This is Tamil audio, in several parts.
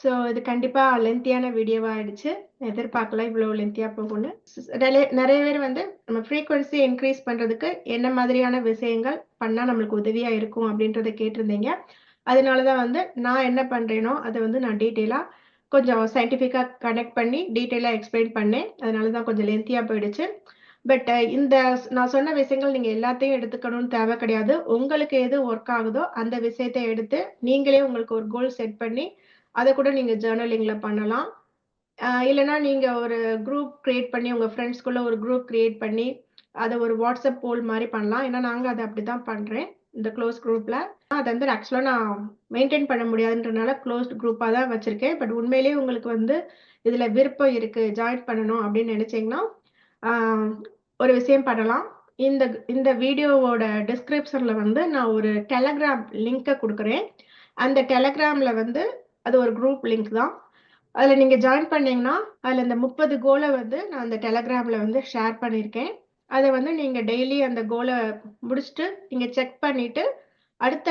ஸோ இது கண்டிப்பா லென்த்தியான வீடியோவா ஆயிடுச்சு. எதிர்பார்க்கல இவ்வளோ லென்த்தியா போகும்னு. நெறைய பேர் வந்து நம்ம ஃப்ரீக்வன்சி இன்க்ரீஸ் பண்றதுக்கு என்ன மாதிரியான விஷயங்கள் பண்ணா நம்மளுக்கு உதவியா இருக்கும் அப்படின்றத கேட்டிருந்தீங்க. அதனால தான் வந்து நான் என்ன பண்றேனோ, அத வந்து நான் டீட்டெயிலா கொஞ்சம் சயின்டிஃபிக்கா கனெக்ட் பண்ணி டீட்டெயிலா எக்ஸ்பிளைன் பண்ணேன். அதனால தான் கொஞ்சம் லென்த்தியா போயிடுச்சு. பட் இந்த நான் சொன்ன விஷயங்கள் நீங்க எல்லாத்தையும் எடுத்துக்கணும்னு தேவை கிடையாது. உங்களுக்கு எது ஒர்க் ஆகுதோ அந்த விஷயத்த எடுத்து, நீங்களே உங்களுக்கு ஒரு கோல் செட் பண்ணி, அத கூட நீங்க ஜர்னலிங்ல பண்ணலாம். இல்லன்னா நீங்க ஒரு குரூப் கிரியேட் பண்ணி, உங்க ஃப்ரெண்ட்ஸ்குள்ள ஒரு குரூப் கிரியேட் பண்ணி, அத ஒரு வாட்ஸ்அப் போல் மாரி பண்ணலாம். ஏன்னா நாங்க அத அப்படிதான் பண்றேன். இந்த க்ளோஸ் குரூப்ல. அத வந்து ஆக்சுவலா நான் மெயின்டெயின் பண்ண முடியாதுன்றனால க்ளோஸ்ட் குரூப்பா தான் வச்சிருக்கேன். பட் உண்மையிலேயே உங்களுக்கு வந்து இதுல விருப்பம் இருக்கு, ஜாயின் பண்ணணும் அப்படின்னு நினைச்சீங்கன்னா, ஆ ஒரு விஷயம் பண்ணலாம். இந்த இந்த வீடியோவோட டிஸ்கிரிப்ஷன்ல வந்து நான் ஒரு டெலகிராம் லிங்க்க குடுக்குறேன். அந்த டெலகிராம்ல வந்து அது ஒரு குரூப் லிங்க் தான். அதுல நீங்க ஜாயின் பண்ணீங்கன்னா, அதுல இந்த 30 கோல வந்து நான் அந்த டெலகிராம்ல வந்து ஷேர் பண்ணியிருக்கேன். அத வந்து நீங்க டெய்லி அந்த கோல முடிச்சுட்டு, நீங்க செக் பண்ணிட்டு, அடுத்த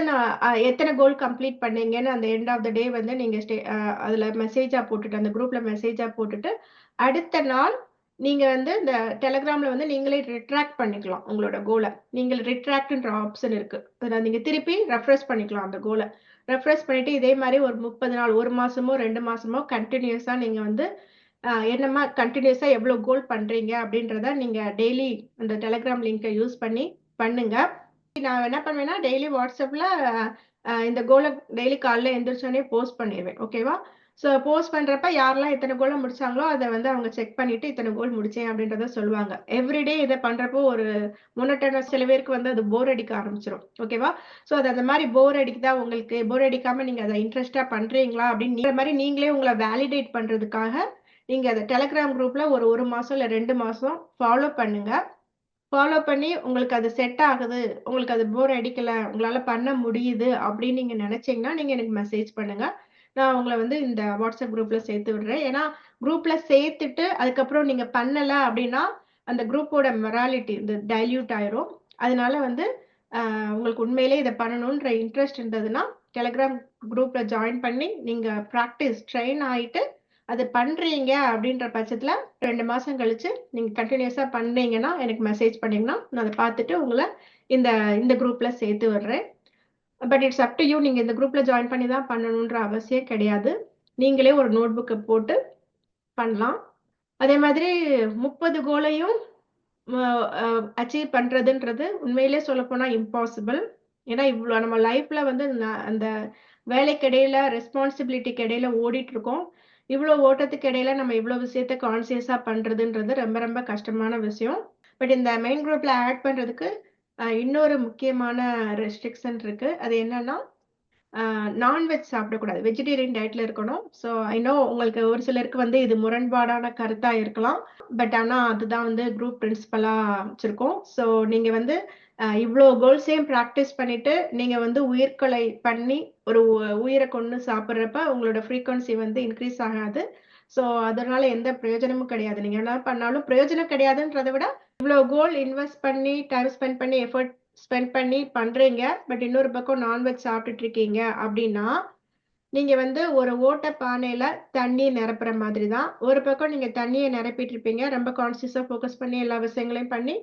எத்தன கோல் கம்ப்ளீட் பண்ணீங்கன்னு அந்த எண்ட் ஆஃப் த டே வந்து நீங்க அதுல மெசேஜா போட்டுட்டு, அந்த குரூப்ல மெசேஜா போட்டுட்டு, அடுத்த நாள் நீங்க வந்து இந்த டெலகிராம்ல வந்து நீங்களே ரிட்ராக்ட் பண்ணிக்கலாம் உங்களோட கோல. நீங்க ரிட்ராக்ட்ன்ற ஆப்ஷன் இருக்கு. அதுல நீங்க திருப்பி ரெஃப்ரெஷ் பண்ணிக்கலாம் அந்த கோல. ரெஃப்ரெஷ் பண்ணிட்டு இதே மாரி ஒரு 30 நாள், 1 மாசமோ, 2 மாசமோ கன்டினியூஸா நீங்க வந்து என்னமா கன்டினியூஸா எவ்வளோ கோல் பண்றீங்க அப்படின்றத நீங்க டெய்லி அந்த டெலகிராம் லிங்க்க யூஸ் பண்ணி பண்ணுங்க. நான் என்ன பண்ணுவேன்னா, டெய்லி வாட்ஸ்அப்ல இந்த கோல டெய்லி காலைல எந்திரிச்சோனே போஸ்ட் பண்ணிருவேன். ஓகேவா? ஸோ போஸ்ட் பண்றப்ப யாரெல்லாம் எத்தன கோல முடிச்சாங்களோ, அத வந்து அவங்க செக் பண்ணிட்டு, இத்தன கோல் முடிச்சேன் அப்படின்றத சொல்லுவாங்க. எவ்ரிடே இத பண்றப்போ ஒரு மோனோட்டோனஸ் சில பேருக்கு வந்து அது போர் அடிக்க ஆரம்பிச்சுரும். ஓகேவா? ஸோ அது அந்த மாரி போர் அடிக்குதா உங்களுக்கு? போர் அடிக்காம நீங்க அத இன்ட்ரெஸ்ட்டா பண்றீங்களா? அப்படின்னு நீங்க மாரி நீங்களே உங்கள வேலிடேட் பண்றதுக்காக, நீங்க அத டெலகிராம் குரூப்ல ஒரு 1 மாசம் இல்ல 2 மாசம் ஃபாலோ பண்ணுங்க. ஃபாலோ பண்ணி உங்களுக்கு அது செட் ஆகுது. உங்களுக்கு அது போர் அடிக்கல. உங்களால பண்ண முடியுது அப்படின்னு நீங்க நினைச்சீங்கன்னா, நீங்க எனக்கு மெசேஜ் பண்ணுங்க. நான் உங்கள வந்து இந்த வாட்ஸ்அப் குரூப்ல சேர்த்து விடுறேன். ஏன்னா, குரூப்ல சேர்த்துட்டு அதுக்கப்புறம் நீங்க பண்ணல அப்படின்னா, அந்த குரூப்போட மொராலிட்டி இந்த டைல்யூட் ஆயிரும். அதனால வந்து உங்களுக்கு உண்மையிலேயே இத பண்ணணுன்ற இன்ட்ரெஸ்ட் இருந்ததுன்னா, டெலகிராம் குரூப்ல ஜாயின் பண்ணி, நீங்க ட்ரெயின் ஆயிட்டு, அது பண்றீங்க அப்படின்ற பட்சத்துல 2 மாசம் கழிச்சு நீங்க கன்டினியூஸா பண்ணீங்கன்னா, எனக்கு மெசேஜ் பண்ணீங்கன்னா, நான் அத பார்த்துட்டு உங்கள இந்த இந்த குரூப்ல சேர்த்து விடுறேன். But it's up to you. நீங்க இந்த குரூப்ல ஜாயின் பண்ணி தான் பண்ணணுன்ற அவசியம் கிடையாது. நீங்களே ஒரு நோட் புக்க போட்டு பண்ணலாம். அதே மாதிரி 30 கோலையும் ம அ அச்சீவ் பண்றதுன்றது உண்மையிலே சொல்லப்போனா இம்பாசிபிள். ஏன்னா, இவ்ளோ நம்ம லைஃப்ல வந்து அந்த வேலைக்கு இடையில, ரெஸ்பான்சிபிலிட்டிக்கு இடையில ஓடிட்டு இருக்கோம். இவ்ளோ ஓட்டத்துக்கு இடையில நம்ம இவ்ளோ விஷயத்த கான்ஷியஸா பண்றதுன்றது ரொம்ப ரொம்ப கஷ்டமான விஷயம். பட் இந்த மெயின் குரூப்ல ஆட் பண்றதுக்கு இன்னொரு முக்கியமான ரெஸ்ட்ரிக்ஷன் இருக்கு. அது என்னன்னா, நான்வெஜ் சாப்பிடக்கூடாது. வெஜிடேரியன் டயட்ல இருக்கணும். ஸோ ஐ நோ உங்களுக்கு ஒரு சிலருக்கு வந்து இது முரண்பாடான கருத்தா இருக்கலாம். பட் ஆனா அதுதான் வந்து குரூப் பிரின்சிபலா வச்சிருக்கோம். ஸோ நீங்க வந்து இவ்ளோ கோல்ஸையும் பிராக்டிஸ் பண்ணிட்டு, நீங்க வந்து உயிர்கொலை பண்ணி ஒரு உயிர கொன்னு சாப்பிடுறப்ப உங்களோட ஃப்ரீக்வன்சி வந்து இன்கிரீஸ் ஆகாது. ஸோ அதனால எந்த பிரயோஜனமும் கிடையாது. நீங்க என்ன பண்ணாலும் பிரயோஜனம் கிடையாதுன்றத விட, இவ்ளோ கோல் இன்வெஸ்ட் பண்ணி, டைம் ஸ்பெண்ட் பண்ணி, எஃபோர்ட் ஸ்பெண்ட் பண்ணி பண்றீங்க. பட் இன்னொரு பக்கம் நான்வெஜ் சாப்பிட்டுட்டு இருக்கீங்க அப்டின்னா, நீங்க வந்து ஒரு ஓட்ட பானையில தண்ணீ நிரப்புற மாதிரி தான். ஒரு பக்கம் நீங்க தண்ணீய நிரப்பிட்டு இருப்பீங்க. ரொம்ப கான்ஷியஸா ஃபோக்கஸ் பண்ணி எல்லா விஷயங்களையும் பண்ணி,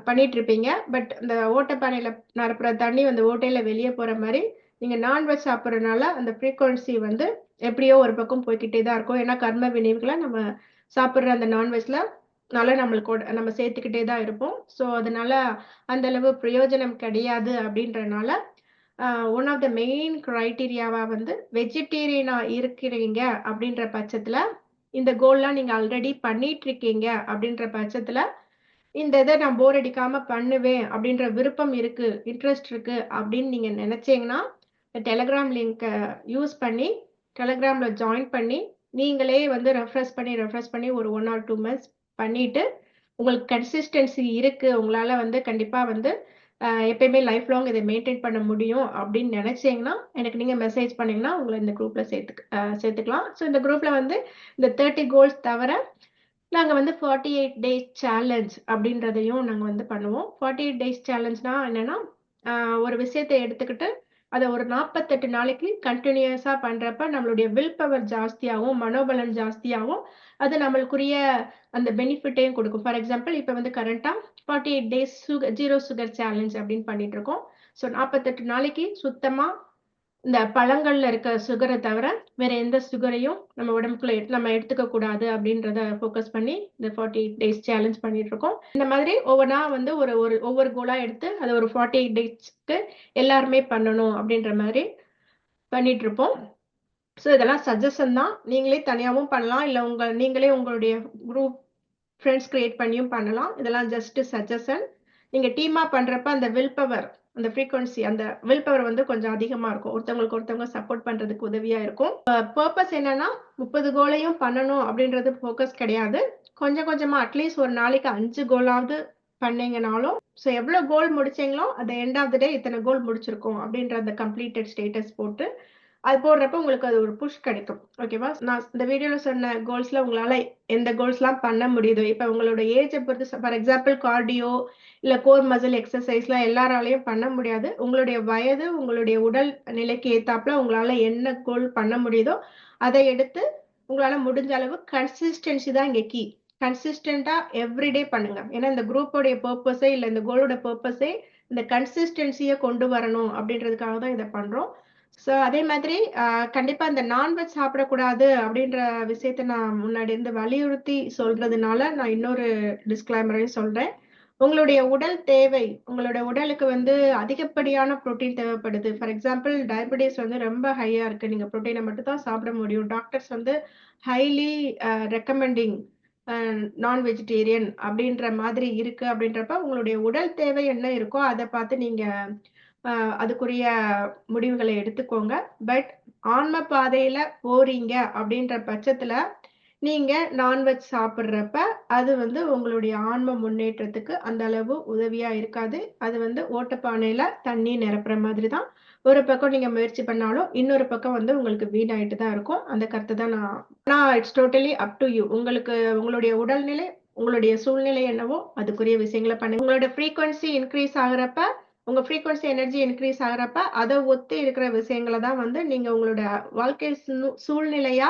பண்ணிட்டு இருப்பீங்க. பட் இந்த ஓட்ட பானையில நிரப்புற தண்ணீ அந்த ஓட்டையில வெளிய போற மாரி, நீங்க நான்வெஜ் சாப்பிடுறனால அந்த ஃப்ரீக்வன்சி வந்து எப்படியோ ஒரு பக்கம் போய்க்கிட்டே தான் இருக்கும். ஏன்னா கர்ம வினைவுகள நம்ம சாப்பிடுற அந்த நான்வெஜ்ல நம்மளுக்கு நம்ம சேர்த்துக்கிட்டே தான் இருப்போம். ஸோ அதனால அந்த அளவு பிரயோஜனம் கிடையாது அப்படின்றனால, அ ஒன் ஆஃப் த மெயின் கிரைட்டீரியாவா வந்து வெஜிடேரியனா இருக்கிறீங்க அப்படின்ற பட்சத்துல, இந்த கோல்லாம் நீங்க ஆல்ரெடி பண்ணிட்டு இருக்கீங்க அப்படின்ற பட்சத்துல, இந்த இத நான் போர் அடிக்காம பண்ணுவேன் அப்படின்ற விருப்பம் இருக்கு, இன்ட்ரெஸ்ட் இருக்கு அப்படின்னு நீங்க நினைச்சீங்கன்னா, டெலகிராம் லிங்க்க யூஸ் பண்ணி, டெலகிராம்ல ஜாயின் பண்ணி, நீங்களே வந்து ரெஃப்ரெஷ் பண்ணி ஒரு 1 ஆர் 2 மந்த்ஸ் பண்ணிட்டு, உங்களுக்கு கன்சிஸ்டன்சி இருக்கு. உங்களால வந்து கண்டிப்பா வந்து எப்பயுமே லைஃப் லாங் இத மெயின்டெயின் பண்ண முடியும் அப்படின்னு நினைச்சீங்கன்னா, எனக்கு நீங்க மெசேஜ் பண்ணீங்கன்னா, உங்கள இந்த குரூப்ல சேர்த்துக்கலாம். ஸோ இந்த குரூப்ல வந்து இந்த 30 கோல்ஸ் தவிர, நாங்க வந்து 48 டேஸ் சேலஞ்ச் அப்படின்றதையும் நாங்க வந்து பண்ணுவோம். 48 டேஸ் சேலஞ்ச்னா என்னன்னா, அ ஒரு விஷயத்த எடுத்துக்கிட்டு, அதை ஒரு 48 நாளைக்கு கண்டினியூஸா பண்றப்ப நம்மளுடைய வில் பவர் ஜாஸ்தியாகும், மனோபலம் ஜாஸ்தியாகும். அது நம்மளுக்குரிய அந்த பெனிஃபிட்டையும் கொடுக்கும். ஃபார் எக்ஸாம்பிள் இப்போ வந்து கரண்டா 48 டேஸ் ஜீரோ சுகர் சேலஞ்ச் அப்படின்னு பண்ணிட்டு இருக்கோம். ஸோ 48 நாளைக்கு சுத்தமா இந்த பழங்கள்ல இருக்க சுகரை தவிர வேற எந்த சுகரையும் நம்ம உடம்புக்குள்ள நம்ம எடுத்துக்க கூடாது அப்படின்றத ஃபோக்கஸ் பண்ணி இந்த 48 டேஸ் சேலஞ்ச் பண்ணிட்டு இருக்கோம். இந்த மாதிரி ஒவ்வொன்றா வந்து ஒவ்வொரு கோலா எடுத்து அதை ஒரு 48 டேஸ்க்கு எல்லாருமே பண்ணணும் அப்படின்ற மாதிரி பண்ணிட்டு இருப்போம். ஸோ இதெல்லாம் சஜஷன் தான். நீங்களே தனியாகவும் பண்ணலாம், இல்லை நீங்களே உங்களுடைய குரூப் ஃப்ரெண்ட்ஸ் கிரியேட் பண்ணியும் பண்ணலாம். இதெல்லாம் ஜஸ்ட் சஜஷன். நீங்க டீமா பண்றப்ப அந்த வில் பவர், அந்த ஃப்ரீக்வன்சி, அந்த வில் பவர் வந்து கொஞ்சம் அதிகமா இருக்கும். ஒருத்தவங்க சப்போர்ட் பண்றதுக்கு உதவியா இருக்கும். பர்பஸ் என்னன்னா 30 கோலையும் பண்ணணும் அப்படின்றது ஃபோக்கஸ் கிடையாது. கொஞ்சம் கொஞ்சமா அட்லீஸ்ட் ஒரு நாளைக்கு 5 கோலாவது பண்ணீங்கனாலும், ஸோ எவ்வளவு கோல் முடிச்சீங்களோ அந்த எண்ட் ஆஃப் த டே இத்தனை கோல் முடிச்சிருக்கோம் அப்படின்ற அந்த கம்ப்ளீட்டட் ஸ்டேட்டஸ் போட்டு அது போடுறப்ப உங்களுக்கு அது ஒரு புஷ் கிடைக்கும். ஓகேவா? நான் இந்த வீடியோல சொன்ன கோல்ஸ்ல உங்களால எந்த கோல்ஸ்லாம் பண்ண முடியுதோ, இப்ப உங்களோட ஏஜை பொறுத்து, ஃபார் எக்ஸாம்பிள் கார்டியோ இல்ல கோர் மசில் எக்ஸசைஸ்லாம் எல்லாராலையும் பண்ண முடியாது. உங்களுடைய வயது, உங்களுடைய உடல் நிலைக்கு ஏத்தாப்புல உங்களால என்ன கோல் பண்ண முடியுதோ அதை எடுத்து உங்களால முடிஞ்ச அளவு கன்சிஸ்டன்சி தான் இங்க கீ. கன்சிஸ்டண்டா எவ்ரிடே பண்ணுங்க. ஏன்னா இந்த குரூப்போடைய பர்பஸே இல்ல இந்த கோலோட பர்பஸே இந்த கன்சிஸ்டன்சியை கொண்டு வரணும் அப்படின்றதுக்காக தான் இதை பண்றோம். ஸோ அதே மாதிரி கண்டிப்பா இந்த நான்வெஜ் சாப்பிடக்கூடாது அப்படின்ற விஷயத்த நான் முன்னாடி இருந்து வலியுறுத்தி சொல்றதுனால நான் இன்னொரு டிஸ்கிளைமரையும் சொல்றேன். உங்களுடைய உடல் தேவை, உங்களோட உடலுக்கு வந்து அதிகப்படியான புரோட்டீன் தேவைப்படுது. ஃபார் எக்ஸாம்பிள் டயபெட்டிஸ் வந்து ரொம்ப ஹையா இருக்கு, நீங்க புரோட்டீனை மட்டும் தான் சாப்பிட முடியும். டாக்டர்ஸ் வந்து ஹைலி ரெக்கமெண்டிங் நான் வெஜிடேரியன் அப்படின்ற மாதிரி இருக்கு. அப்படின்றப்ப உங்களுடைய உடல் தேவை என்ன இருக்கோ அதை பார்த்து நீங்க அதுக்குரிய முடிவுகளை எடுத்துக்கோங்க. பட் ஆன்ம பாதையில போறீங்க அப்படின்ற பட்சத்துல நீங்க நான்வெஜ் சாப்பிட்றப்ப அது வந்து உங்களுடைய ஆன்ம முன்னேற்றத்துக்கு அந்த அளவு உதவியா இருக்காது. அது வந்து ஓட்டப்பானையில தண்ணி நிரப்புற மாதிரி தான். ஒரு பக்கம் நீங்க முயற்சி பண்ணாலும் இன்னொரு பக்கம் வந்து உங்களுக்கு வீணாயிட்டு தான் இருக்கும். அந்த கருத்தை தான் it's totally up to you. உங்களுக்கு உங்களுடைய உடல்நிலை, உங்களுடைய சூழ்நிலை என்னவோ அதுக்குரிய விஷயங்களை பண்ணுங்க. உங்களோட ஃப்ரீக்வன்சி இன்க்ரீஸ் ஆகுறப்ப, உங்க ஃப்ரீக்வன்சி எனர்ஜி இன்க்ரீஸ் ஆகுறப்ப அதை ஒத்து இருக்கிற விஷயங்களை தான் வந்து நீங்க உங்களோட வாழ்க்கை சூழ்நிலையா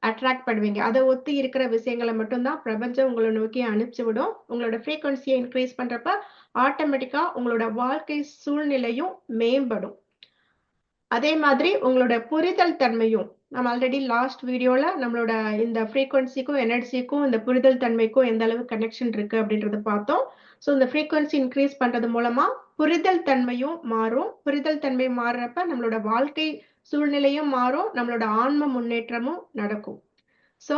அட்ராக்ட் பண்ணுவீங்க. அதை ஒத்து இருக்கிற விஷயங்களை மட்டும்தான் பிரபஞ்சம் உங்களை நோக்கி அனுப்பிச்சு விடும். உங்களோட ஃப்ரீக்வன்சியை இன்க்ரீஸ் பண்றப்ப ஆட்டோமேட்டிக்கா உங்களோட வாழ்க்கை சூழ்நிலையும் மேம்படும். அதே மாதிரி உங்களோட புரிதல் தன்மையும், நம்ம ஆல்ரெடி லாஸ்ட் வீடியோல நம்மளோட இந்த ஃப்ரீக்வன்சிக்கும் எனர்ஜிக்கும் இந்த புரிதல் தன்மைக்கும் எந்த அளவு கனெக்ஷன் இருக்கு அப்படின்றத பார்த்தோம். ஸோ இந்த ஃப்ரீக்வன்சி இன்க்ரீஸ் பண்றது மூலமா புரிதல் தன்மையும் மாறும். புரிதல் தன்மை மாறுறப்ப நம்மளோட வாழ்க்கை சூழ்நிலையும் மாறும், நம்மளோட ஆன்ம முன்னேற்றமும் நடக்கும். ஸோ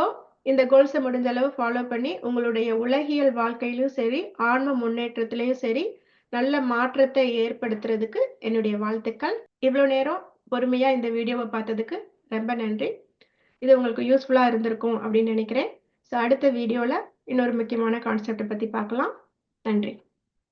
இந்த கோல்ஸை முடிஞ்ச அளவு ஃபாலோ பண்ணி உங்களுடைய உலகியல் வாழ்க்கையிலும் சரி, ஆன்ம முன்னேற்றத்திலையும் சரி நல்ல மாற்றத்தை ஏற்படுத்துறதுக்கு என்னுடைய வாழ்த்துக்கள். இவ்வளோ நேரம் பொறுமையா இந்த வீடியோவை பார்த்ததுக்கு ரொம்ப நன்றி. இது உங்களுக்கு யூஸ்ஃபுல்லா இருந்திருக்கும் அப்படின்னு நினைக்கிறேன். ஸோ அடுத்த வீடியோல இன்னொரு முக்கியமான கான்செப்டை பத்தி பார்க்கலாம். நன்றி.